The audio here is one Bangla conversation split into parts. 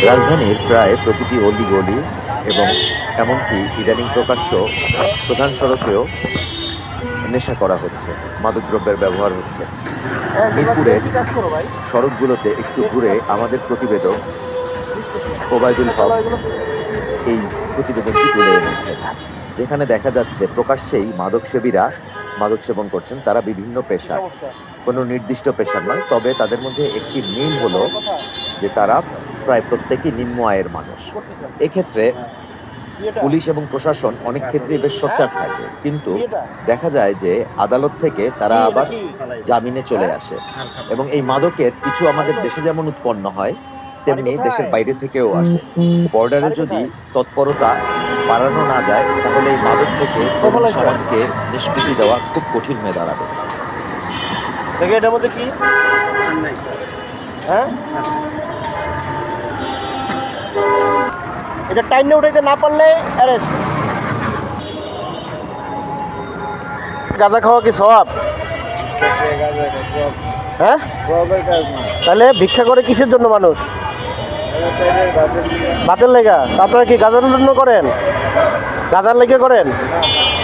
রাজধানীর প্রায় প্রতিটি অলি-গলি এবং এমনকি ইদানিং প্রকাশ্য প্রধান সড়কেও নেশা করা হচ্ছে, মাদকদ্রব্যের ব্যবহার হচ্ছে। মিরপুরের সড়কগুলোতে একটু ঘুরে আমাদের প্রতিবেদক ওবায়দুল হক এই প্রতিবেদনটি তুলে এনেছেন, যেখানে দেখা যাচ্ছে প্রকাশ্যেই মাদকসেবীরা মাদক সেবন করছেন। তারা বিভিন্ন পেশার, কোনো নির্দিষ্ট পেশার নয়, তবে তাদের মধ্যে একটি মিল হলো যে তারা প্রায় প্রত্যেকেই নিম্ন আয়ের মানুষ। এক্ষেত্রে পুলিশ এবং প্রশাসন অনেক ক্ষেত্রেই বেশ সোচ্চার থাকে, কিন্তু দেখা যায় যে আদালত থেকে তারা আবার জামিনে চলে আসে এবং এই মাদকের কিছু আমাদের দেশে যেমন উৎপন্ন হয়, তেমনি দেশের বাইরে থেকেও আসে। বর্ডারে যদি তৎপরতা বাড়ানো না যায়, তাহলে এই মাদক থেকে সমাজকে নিষ্কৃতি দেওয়া খুব কঠিন হয়ে দাঁড়াবে। এটার মধ্যে কি হ্যাঁ এটা টাইম উঠাইতে না পারলে অ্যারেস্ট। গাঁজা খাওয়া কি সওয়াব? হ্যাঁ, তাহলে ভিক্ষা করে কিসের জন্য মানুষ? ভাতের লেগা। আপনারা কি গাঁজার জন্য করেন? গাঁজার লেগে করেন?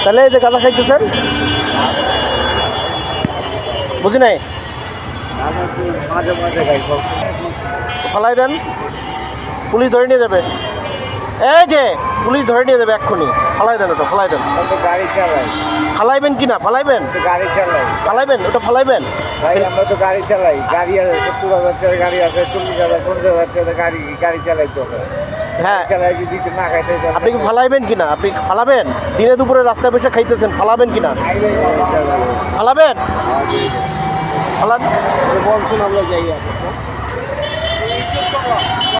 তাহলে এই যে গাঁজা খাইতেছেন, বুঝি নাই, ফালাই দেন, পুলিশ ধরে নিয়ে যাবে। এই যে পুলিশ ধরে নিয়ে যাবে এক্ষুনি, ফালাই দেন ওটা, ফালাই দেন। গাড়ি চালাই, ফালাইবেন কিনা? ফালাইবেন, গাড়ি চালাই, ফালাইবেন, ওটা ফালাইবেন। ভাই আমরা তো গাড়ি চালাই, গাড়ি আছে 70,000 টাকার গাড়ি আছে, 40,000 50,000 টাকার গাড়ি চালাই তো। হ্যাঁ, চালাই যদি না খাইতে আপনি কি ফালাইবেন কিনা? আপনি ফালাবেন? দিনে দুপুরে রাস্তায় বসে খাইতেছেন, ফালাবেন কিনা? ফালাবেন, ফালান। বলছেন আমরা যাই